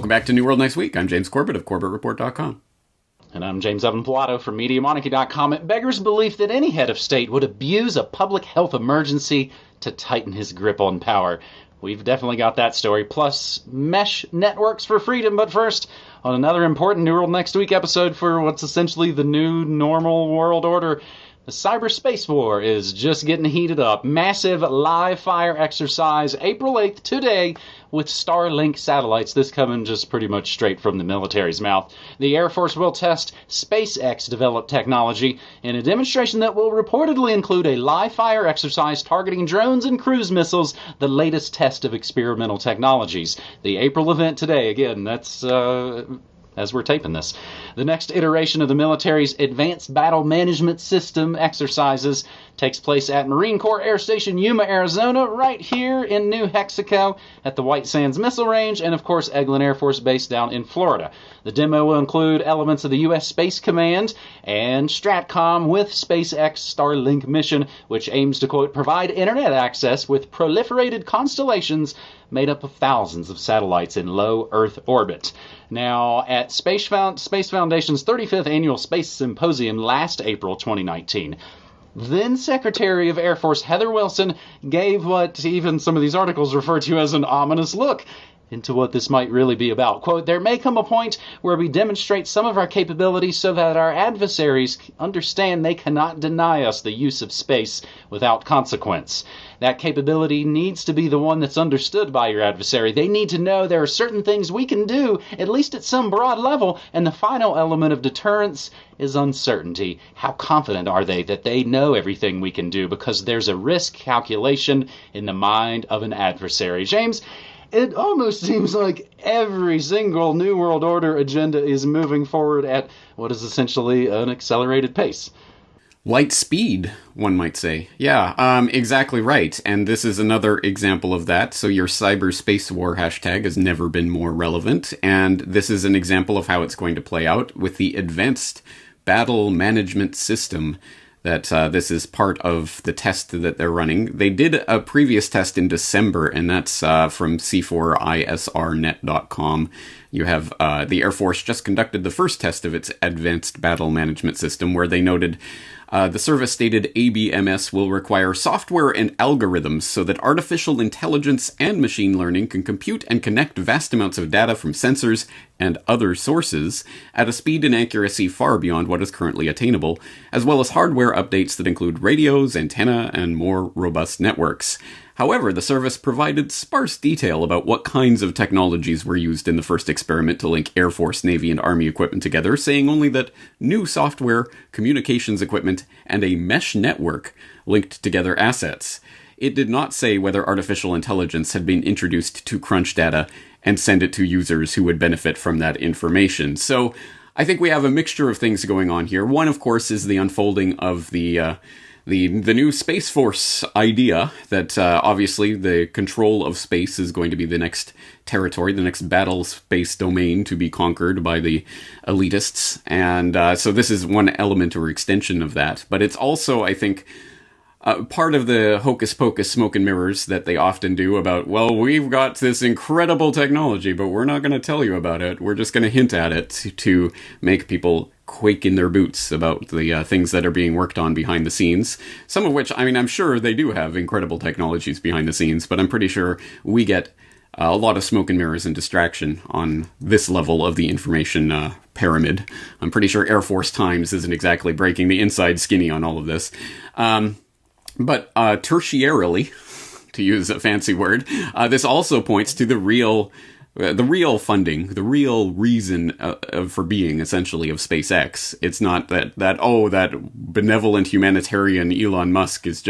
Welcome back to New World Next Week. I'm James Corbett of corbettreport.com. And I'm James Evan Pilato from MediaMonarchy.com. It beggars belief that any head of state would abuse a public health emergency to tighten his grip on power. We've definitely got that story, plus mesh networks for freedom. But first, on another important New World Next Week episode for what's essentially the new normal world order, the cyberspace war is just getting heated up. Massive live fire exercise, April 8th, today, with Starlink satellites. This coming just pretty much straight from the military's mouth. The Air Force will test SpaceX-developed technology in a demonstration that will reportedly include a live fire exercise targeting drones and cruise missiles, the latest test of experimental technologies. The April event today, again, that's as we're taping this. The next iteration of the military's Advanced Battle Management System exercises takes place at Marine Corps Air Station Yuma, Arizona, right here in New Mexico at the White Sands Missile Range, and of course Eglin Air Force Base down in Florida. The demo will include elements of the U.S. Space Command and STRATCOM with SpaceX Starlink mission, which aims to, quote, provide internet access with proliferated constellations made up of thousands of satellites in low Earth orbit. Now, at Space Foundation's 35th Annual Space Symposium last April 2019, then Secretary of Air Force Heather Wilson gave what even some of these articles refer to as an ominous look into what this might really be about. Quote, there may come a point where we demonstrate some of our capabilities so that our adversaries understand they cannot deny us the use of space without consequence. That capability needs to be the one that's understood by your adversary. They need to know there are certain things we can do, at least at some broad level, and the final element of deterrence is uncertainty. How confident are they that they know everything we can do? Because there's a risk calculation in the mind of an adversary. James, it almost seems like every single New World Order agenda is moving forward at what is essentially an accelerated pace. Light speed, one might say. Yeah, exactly right. And this is another example of that. So your cyberspace war hashtag has never been more relevant. And this is an example of how it's going to play out with the Advanced Battle Management System. That this is part of the test that they're running. They did a previous test in December, and that's from c4isrnet.com. You have the Air Force just conducted the first test of its Advanced Battle Management System, where they noted the service stated ABMS will require software and algorithms so that artificial intelligence and machine learning can compute and connect vast amounts of data from sensors and other sources at a speed and accuracy far beyond what is currently attainable, as well as hardware updates that include radios, antenna, and more robust networks. However, the service provided sparse detail about what kinds of technologies were used in the first experiment to link Air Force, Navy, and Army equipment together, saying only that new software, communications equipment, and a mesh network linked together assets. It did not say whether artificial intelligence had been introduced to crunch data and send it to users who would benefit from that information. So I think we have a mixture of things going on here. One, of course, is the unfolding of the new Space Force idea that obviously the control of space is going to be the next territory, the next battle space domain to be conquered by the elitists. And so this is one element or extension of that. But it's also, I think, part of the hocus pocus smoke and mirrors that they often do about, well, we've got this incredible technology, but we're not going to tell you about it. We're just going to hint at it to make people quake in their boots about the things that are being worked on behind the scenes. Some of which, I mean, I'm sure they do have incredible technologies behind the scenes, but I'm pretty sure we get a lot of smoke and mirrors and distraction on this level of the information pyramid. I'm pretty sure Air Force Times isn't exactly breaking the inside skinny on all of this. But tertiarily, to use a fancy word, this also points to the real funding, the real reason for being, essentially, of SpaceX. It's not that benevolent humanitarian Elon Musk is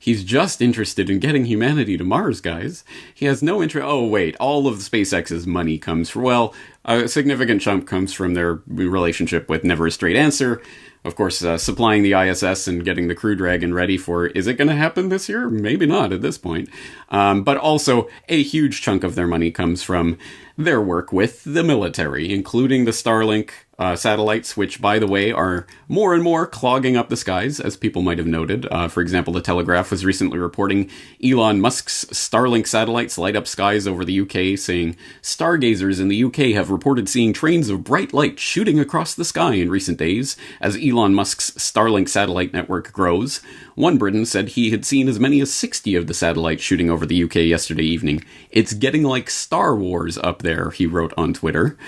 he's just interested in getting humanity to Mars, guys. He has no interest. Oh, wait, all of SpaceX's money comes from, well, a significant chunk comes from their relationship with Never a Straight Answer. Of course, supplying the ISS and getting the Crew Dragon ready for, is it going to happen this year? Maybe not at this point. But also, a huge chunk of their money comes from their work with the military, including the Starlink satellites, which, by the way, are more and more clogging up the skies, as people might have noted. For example, The Telegraph was recently reporting Elon Musk's Starlink satellites light up skies over the UK, saying stargazers in the UK have reported seeing trains of bright light shooting across the sky in recent days as Elon Musk's Starlink satellite network grows. One Briton said he had seen as many as 60 of the satellites shooting over the UK yesterday evening. It's getting like Star Wars up there, he wrote on Twitter.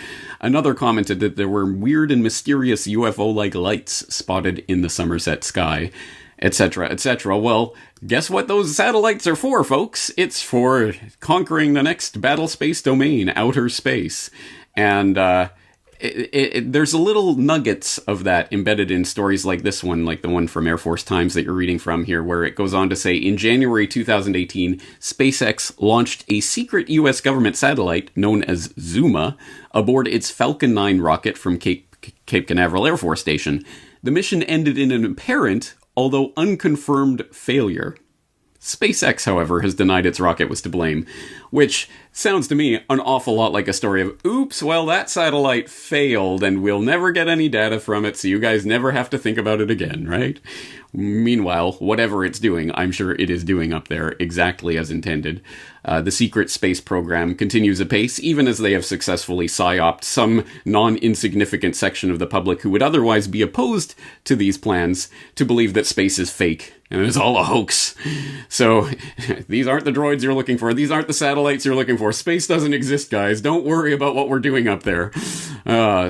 Another commented that there were weird and mysterious UFO-like lights spotted in the Somerset sky, etc., etc. Well, guess what those satellites are for, folks? It's for conquering the next battle space domain, outer space. And, there's a little nuggets of that embedded in stories like this one, like the one from Air Force Times that you're reading from here, where it goes on to say, in January 2018, SpaceX launched a secret U.S. government satellite known as Zuma aboard its Falcon 9 rocket from Cape Canaveral Air Force Station. The mission ended in an apparent, although unconfirmed, failure. SpaceX, however, has denied its rocket was to blame, which sounds to me an awful lot like a story of, oops, well, that satellite failed and we'll never get any data from it, so you guys never have to think about it again, right? Meanwhile, whatever it's doing, I'm sure it is doing up there exactly as intended. The secret space program continues apace, even as they have successfully psyoped some non-insignificant section of the public who would otherwise be opposed to these plans to believe that space is fake and it's all a hoax. So, these aren't the droids you're looking for. These aren't the satellites you're looking for. Space doesn't exist, guys. Don't worry about what we're doing up there.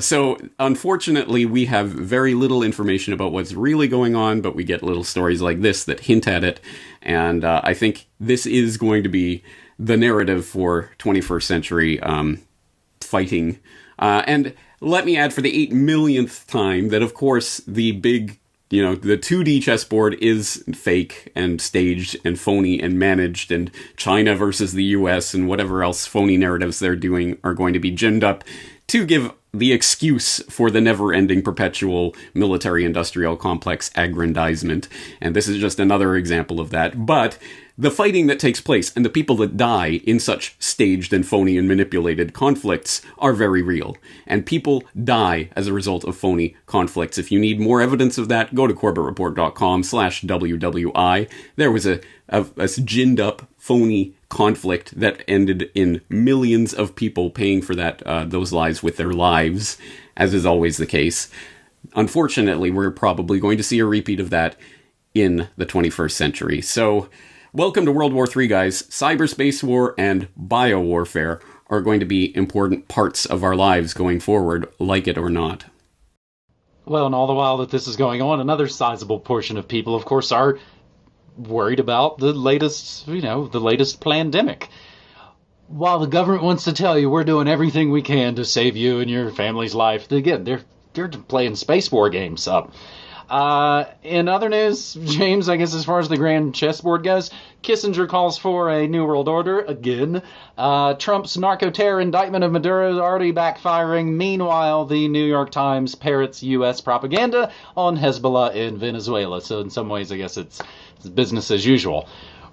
So, unfortunately, we have very little information about what's really going on, but we get little stories like this that hint at it. And I think this is going to be the narrative for 21st century fighting. And let me add for the 8 millionth time that, of course, the big, the 2D chessboard is fake and staged and phony and managed, and China versus the US and whatever else phony narratives they're doing are going to be ginned up to give the excuse for the never-ending perpetual military-industrial complex aggrandizement. And this is just another example of that. But the fighting that takes place and the people that die in such staged and phony and manipulated conflicts are very real. And people die as a result of phony conflicts. If you need more evidence of that, go to corbettreport.com/WWI. There was a ginned up phony conflict that ended in millions of people paying for those lives with their lives, as is always the case. Unfortunately, we're probably going to see a repeat of that in the 21st century. So, welcome to World War III, guys. Cyberspace war and biowarfare are going to be important parts of our lives going forward, like it or not. Well, and all the while that this is going on, another sizable portion of people, of course, are worried about the latest pandemic. While the government wants to tell you we're doing everything we can to save you and your family's life, again, they're playing space war games up. In other news, James, I guess as far as the grand chessboard goes, Kissinger calls for a new world order again. Trump's narcoterror indictment of Maduro is already backfiring. Meanwhile, the New York Times parrots U.S. propaganda on Hezbollah in Venezuela. So in some ways, I guess it's business as usual.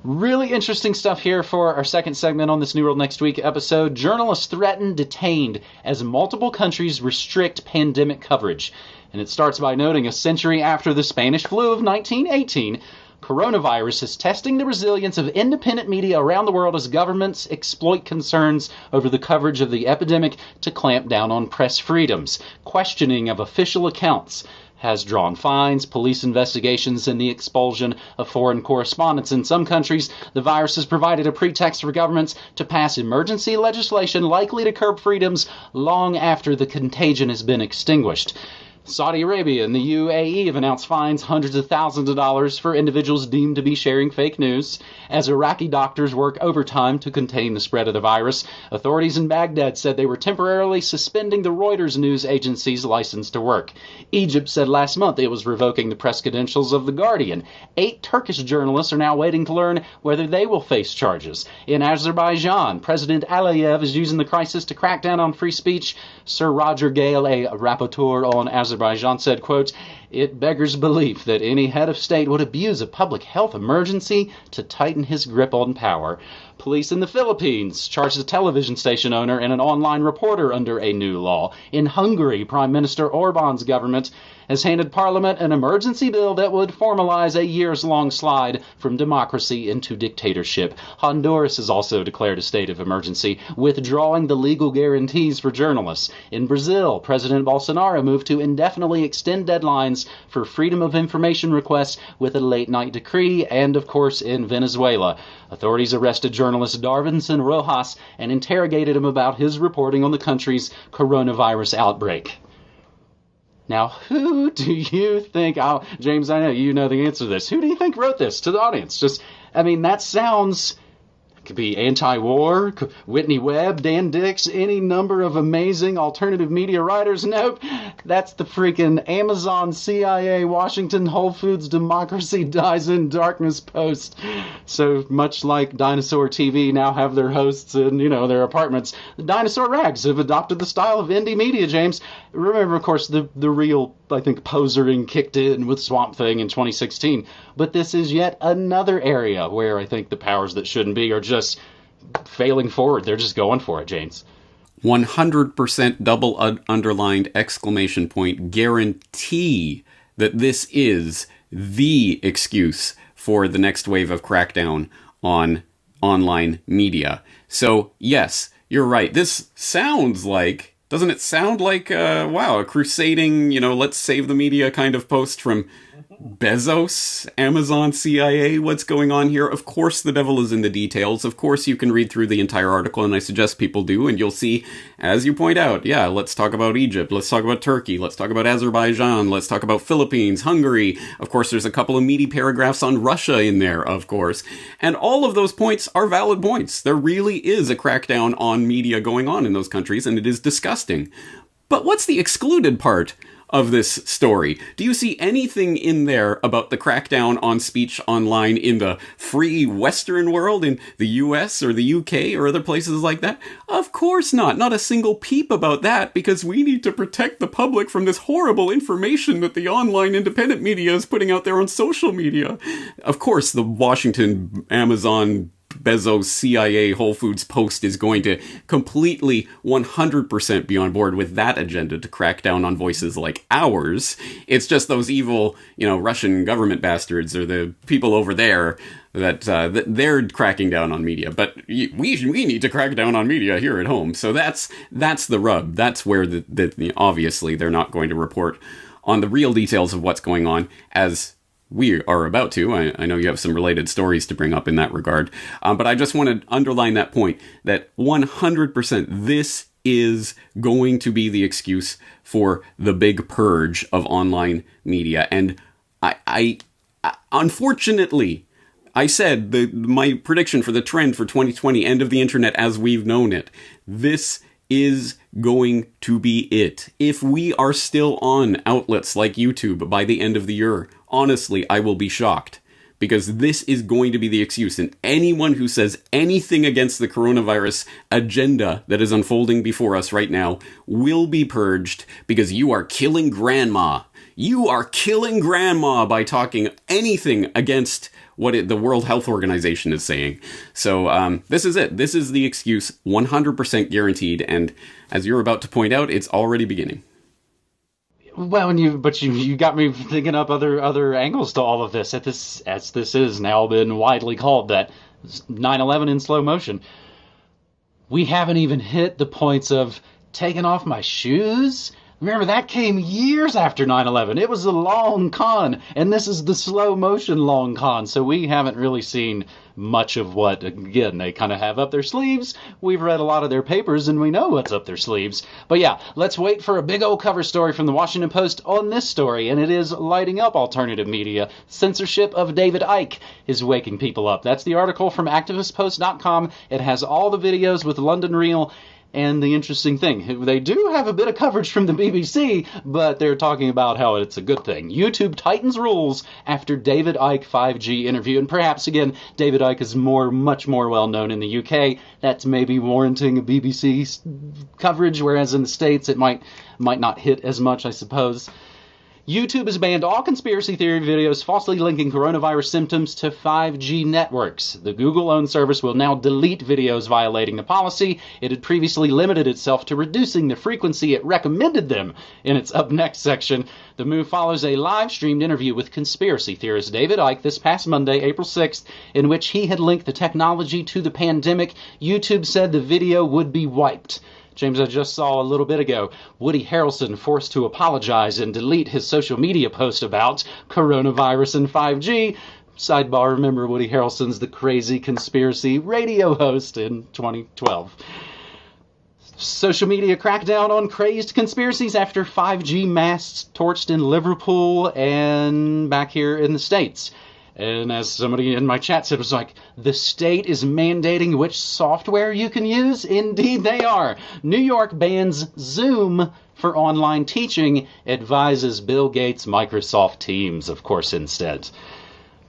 Really interesting stuff here for our second segment on this New World Next Week episode. Journalists threaten detained as multiple countries restrict pandemic coverage. And it starts by noting a century after the Spanish flu of 1918, coronavirus is testing the resilience of independent media around the world as governments exploit concerns over the coverage of the epidemic to clamp down on press freedoms. Questioning of official accounts has drawn fines, police investigations, and the expulsion of foreign correspondents. In some countries, the virus has provided a pretext for governments to pass emergency legislation likely to curb freedoms long after the contagion has been extinguished. Saudi Arabia and the UAE have announced fines hundreds of thousands of dollars for individuals deemed to be sharing fake news. As Iraqi doctors work overtime to contain the spread of the virus, authorities in Baghdad said they were temporarily suspending the Reuters news agency's license to work. Egypt said last month it was revoking the press credentials of The Guardian. 8 Turkish journalists are now waiting to learn whether they will face charges. In Azerbaijan, President Aliyev is using the crisis to crack down on free speech. Sir Roger Gale, a rapporteur on Azerbaijan, said, quote, It beggars belief that any head of state would abuse a public health emergency to tighten his grip on power. Police in the Philippines charged a television station owner and an online reporter under a new law. In Hungary, Prime Minister Orban's government has handed Parliament an emergency bill that would formalize a years-long slide from democracy into dictatorship. Honduras has also declared a state of emergency, withdrawing the legal guarantees for journalists. In Brazil, President Bolsonaro moved to indefinitely extend deadlines for freedom of information requests with a late-night decree. And, of course, in Venezuela, authorities arrested journalist Darvinson Rojas and interrogated him about his reporting on the country's coronavirus outbreak. Now, who do you think, James, I know you know the answer to this. Who do you think wrote this to the audience? That sounds, could be anti-war, Whitney Webb, Dan Dix, any number of amazing alternative media writers. Nope, that's the freaking Amazon, CIA, Washington, Whole Foods, Democracy Dies in Darkness Post. So much like Dinosaur TV now have their hosts in, their apartments, the Dinosaur Rags have adopted the style of indie media, James. Remember, of course, the real, I think, posering kicked in with Swamp Thing in 2016. But this is yet another area where I think the powers that shouldn't be are just failing forward. They're just going for it, James. 100% double underlined exclamation point guarantee that this is the excuse for the next wave of crackdown on online media. So, yes, you're right. This sounds like, doesn't it sound like, a crusading, let's save the media kind of post from Bezos, Amazon, CIA, what's going on here? Of course the devil is in the details. Of course you can read through the entire article, and I suggest people do, and you'll see, as you point out, let's talk about Egypt, let's talk about Turkey, let's talk about Azerbaijan, let's talk about Philippines, Hungary. Of course, there's a couple of meaty paragraphs on Russia in there, of course. And all of those points are valid points. There really is a crackdown on media going on in those countries, and it is disgusting. But what's the excluded part of this story? Do you see anything in there about the crackdown on speech online in the free Western world, in the US or the UK or other places like that? Of course not. Not a single peep about that, because we need to protect the public from this horrible information that the online independent media is putting out there on social media. Of course, the Washington, Amazon, Bezos, CIA, Whole Foods Post is going to completely 100% be on board with that agenda to crack down on voices like ours. It's just those evil, Russian government bastards or the people over there that they're cracking down on media. But we need to crack down on media here at home. So that's the rub. That's where obviously they're not going to report on the real details of what's going on, as we are about to. I know you have some related stories to bring up in that regard. But I just want to underline that point, that 100% this is going to be the excuse for the big purge of online media. And I unfortunately, I said my prediction for the trend for 2020, end of the internet as we've known it, this is going to be it. If we are still on outlets like YouTube by the end of the year, honestly, I will be shocked, because this is going to be the excuse. And anyone who says anything against the coronavirus agenda that is unfolding before us right now will be purged, because you are killing grandma. You are killing grandma by talking anything against what the World Health Organization is saying. So this is it. This is the excuse, 100% guaranteed. And as you're about to point out, it's already beginning. Well, you got me thinking up other angles to all of this. As this is now been widely called that 9/11 in slow motion. We haven't even hit the points of taking off my shoes. Remember, that came years after 9/11. It was a long con, and this is the slow motion long con. So we haven't really seen much of what, again, they kind of have up their sleeves. We've read a lot of their papers, and we know what's up their sleeves. But yeah, let's wait for a big old cover story from the Washington Post on this story, and it is lighting up alternative media. Censorship of David Icke is waking people up. That's the article from activistpost.com. It has all the videos with London Real. And the interesting thing, they do have a bit of coverage from the BBC, but they're talking about how it's a good thing. YouTube tightens rules after David Icke 5G interview. And perhaps, again, David Icke is much more well-known in the UK. That's maybe warranting a BBC coverage, whereas in the States it might not hit as much, I suppose. YouTube has banned all conspiracy theory videos falsely linking coronavirus symptoms to 5G networks. The Google-owned service will now delete videos violating the policy. It had previously limited itself to reducing the frequency it recommended them in its Up Next section. The move follows a live-streamed interview with conspiracy theorist David Icke this past Monday, April 6th, in which he had linked the technology to the pandemic. YouTube said the video would be wiped. James, I just saw a little bit ago Woody Harrelson forced to apologize and delete his social media post about coronavirus and 5G. Sidebar, remember Woody Harrelson's the crazy conspiracy radio host in 2012. Social media crackdown on crazed conspiracies after 5G masts torched in Liverpool and back here in the States. And as somebody in my chat said, it was like, the state is mandating which software you can use? Indeed they are. New York bans Zoom for online teaching, advises Bill Gates' Microsoft Teams, of course, instead.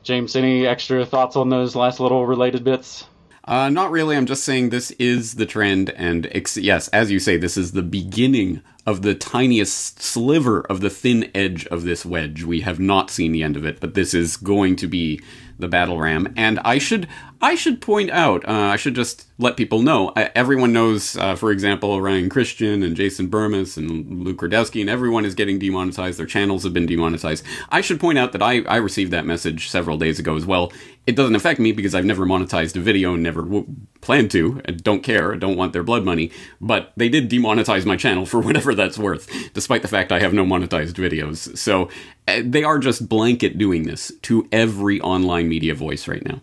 James, any extra thoughts on those last little related bits? Not really. I'm just saying this is the trend. And yes, as you say, this is the beginning of the tiniest sliver of the thin edge of this wedge. We have not seen the end of it, but this is going to be the battle ram. And I should point out, I should just let people know, everyone knows, for example, Ryan Christian and Jason Burmis and Luke Rudowski, and everyone is getting demonetized. Their channels have been demonetized. I should point out that I received that message several days ago as well. It doesn't affect me because I've never monetized a video and never plan to. I don't care. I don't want their blood money. But they did demonetize my channel for whatever that's worth, despite the fact I have no monetized videos. So they are just blanket doing this to every online media voice right now.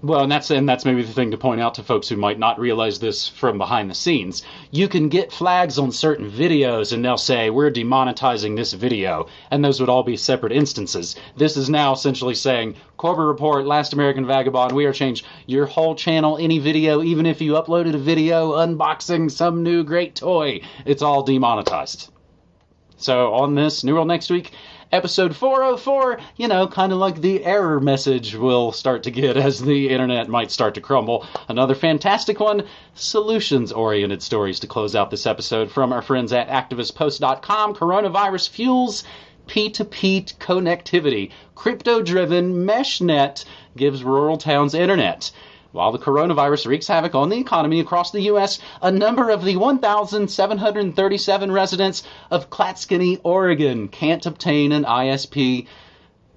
Well, and that's maybe the thing to point out to folks who might not realize this from behind the scenes. You can get flags on certain videos and they'll say, we're demonetizing this video. And those would all be separate instances. This is now essentially saying, Corbett Report, Last American Vagabond, we are changed your whole channel, any video, even if you uploaded a video unboxing some new great toy, it's all demonetized. So on this, New World Next Week, episode 404, kind of like the error message we'll start to get as the internet might start to crumble. Another fantastic one, solutions-oriented stories to close out this episode from our friends at activistpost.com. Coronavirus fuels P2P connectivity. Crypto-driven meshnet gives rural towns internet. While the coronavirus wreaks havoc on the economy across the U.S., a number of the 1,737 residents of Clatskanie, Oregon, can't obtain an ISP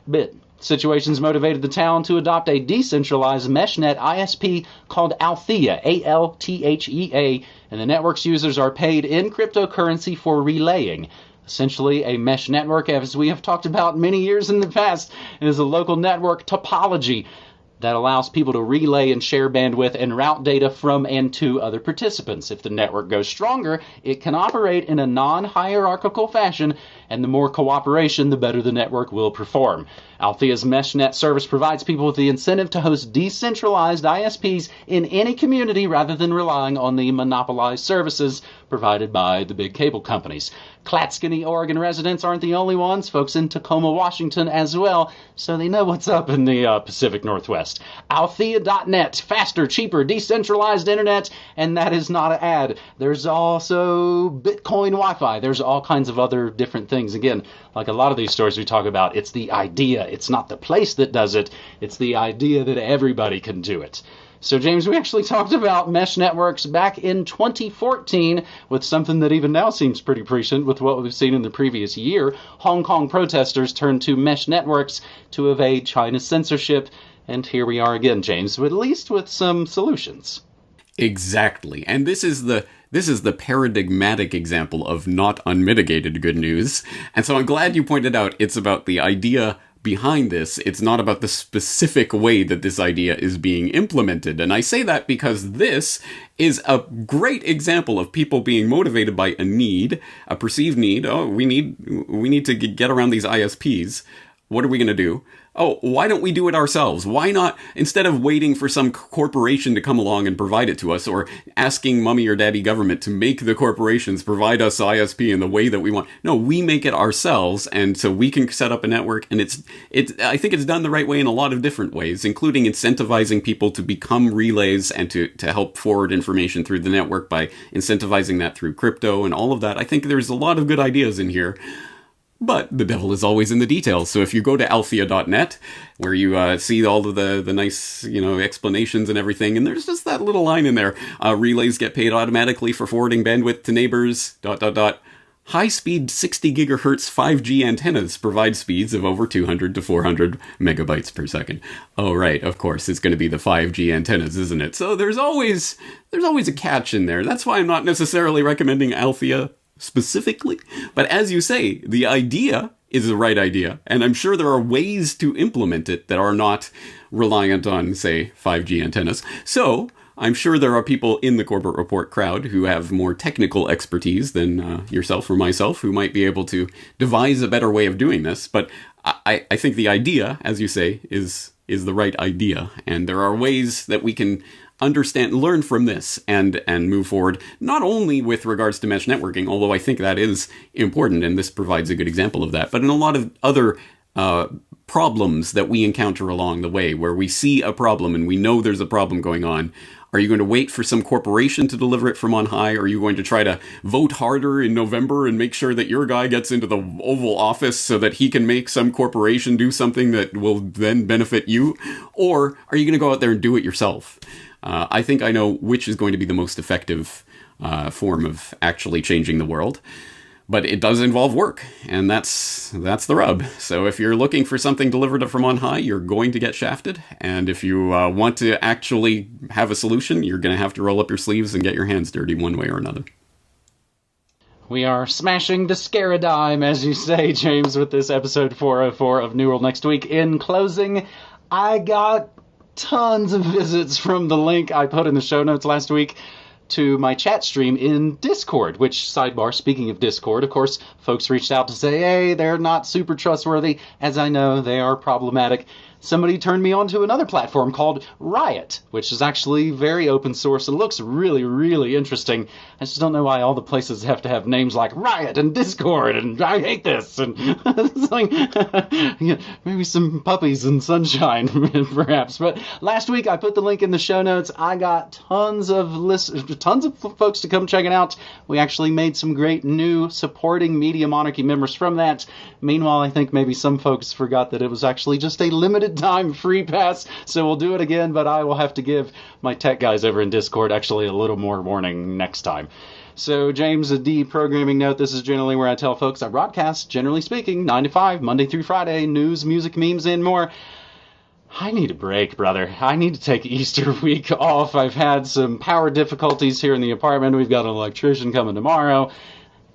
bid. Situations motivated the town to adopt a decentralized meshnet ISP called Althea, A-L-T-H-E-A, and the network's users are paid in cryptocurrency for relaying. Essentially, a mesh network, as we have talked about many years in the past, is a local network topology that allows people to relay and share bandwidth and route data from and to other participants. If the network goes stronger, it can operate in a non-hierarchical fashion, and the more cooperation, the better the network will perform. Althea's MeshNet service provides people with the incentive to host decentralized ISPs in any community rather than relying on the monopolized services provided by the big cable companies. Clatskanie, Oregon residents aren't the only ones. Folks in Tacoma, Washington as well, so they know what's up in the Pacific Northwest. Althea.net, faster, cheaper, decentralized internet, and that is not an ad. There's also Bitcoin Wi-Fi. There's all kinds of other different things. Again, like a lot of these stories we talk about, it's the idea. It's not the place that does it. It's the idea that everybody can do it. So, James, we actually talked about mesh networks back in 2014 with something that even now seems pretty prescient with what we've seen in the previous year. Hong Kong protesters turned to mesh networks to evade China's censorship. And here we are again, James, at least with some solutions. Exactly. And this is the paradigmatic example of not unmitigated good news. And so I'm glad you pointed out it's about the idea behind this. It's not about the specific way that this idea is being implemented. And I say that because this is a great example of people being motivated by a need, a perceived need. Oh, we need to get around these ISPs. What are we going to do? Oh, why don't we do it ourselves? Why not, instead of waiting for some corporation to come along and provide it to us, or asking mommy or daddy government to make the corporations provide us ISP in the way that we want? No, we make it ourselves, and so we can set up a network, and I think it's done the right way in a lot of different ways, including incentivizing people to become relays and to help forward information through the network by incentivizing that through crypto and all of that. I think there's a lot of good ideas in here. But the devil is always in the details. So if you go to althea.net, where you see all of the nice, explanations and everything, and there's just that little line in there, relays get paid automatically for forwarding bandwidth to neighbors, ... High-speed 60 gigahertz 5G antennas provide speeds of over 200 to 400 megabytes per second. Oh, right, of course, it's going to be the 5G antennas, isn't it? So there's always a catch in there. That's why I'm not necessarily recommending Althea specifically. But as you say, the idea is the right idea, and I'm sure there are ways to implement it that are not reliant on, say, 5G antennas. So I'm sure there are people in the Corbett Report crowd who have more technical expertise than yourself or myself who might be able to devise a better way of doing this. But I think the idea, as you say, is the right idea. And there are ways that we can understand, learn from this and move forward, not only with regards to mesh networking, although I think that is important, and this provides a good example of that, but in a lot of other problems that we encounter along the way, where we see a problem and we know there's a problem going on. Are you going to wait for some corporation to deliver it from on high? Are you going to try to vote harder in November and make sure that your guy gets into the Oval Office so that he can make some corporation do something that will then benefit you? Or are you going to go out there and do it yourself? I think I know which is going to be the most effective form of actually changing the world. But it does involve work, and that's the rub. So if you're looking for something delivered from on high, you're going to get shafted. And if you want to actually have a solution, you're going to have to roll up your sleeves and get your hands dirty one way or another. We are smashing the scaradime, as you say, James, with this episode 404 of New World Next Week. In closing, I got tons of visits from the link I put in the show notes last week to my chat stream in Discord, which, sidebar, speaking of Discord, of course, folks reached out to say, hey, they're not super trustworthy. As I know, they are problematic. Somebody turned me on to another platform called Riot, which is actually very open source and looks really, really interesting. I just don't know why all the places have to have names like Riot and Discord and I hate this and it's like, maybe some puppies and sunshine, perhaps. But last week I put the link in the show notes. I got tons of folks to come check it out. We actually made some great new supporting Media Monarchy members from that. Meanwhile, I think maybe some folks forgot that it was actually just a limited time free pass, so we'll do it again, but I will have to give my tech guys over in Discord actually a little more warning next time. So, James, a deprogramming note, this is generally where I tell folks I broadcast, generally speaking, 9 to 5, Monday through Friday, news, music, memes, and more. I need a break, brother. I need to take Easter week off. I've had some power difficulties here in the apartment. We've got an electrician coming tomorrow.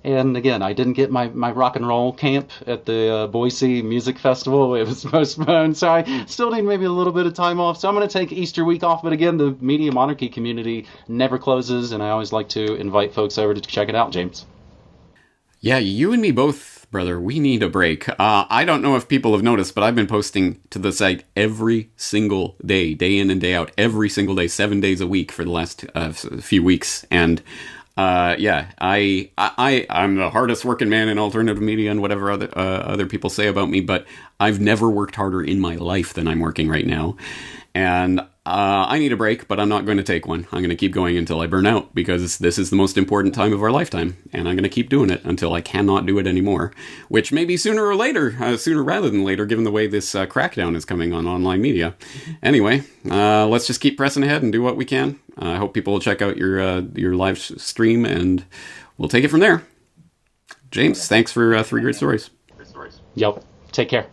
And again, I didn't get my rock and roll camp at the Boise Music Festival. It was postponed, so I still need maybe a little bit of time off. So I'm going to take Easter week off. But again, the Media Monarchy community never closes, and I always like to invite folks over to check it out, James. Yeah, you and me both, brother. We need a break. I don't know if people have noticed, but I've been posting to the site every single day, day in and day out, every single day, 7 days a week for the last few weeks. And I'm the hardest working man in alternative media and whatever other people say about me, but I've never worked harder in my life than I'm working right now. And I need a break, but I'm not going to take one. I'm going to keep going until I burn out, because this is the most important time of our lifetime, and I'm going to keep doing it until I cannot do it anymore, which may be sooner rather than later, given the way this crackdown is coming on online media. Anyway, let's just keep pressing ahead and do what we can. I hope people will check out your live stream, and we'll take it from there. James, thanks for 3 great stories. Yep. Take care.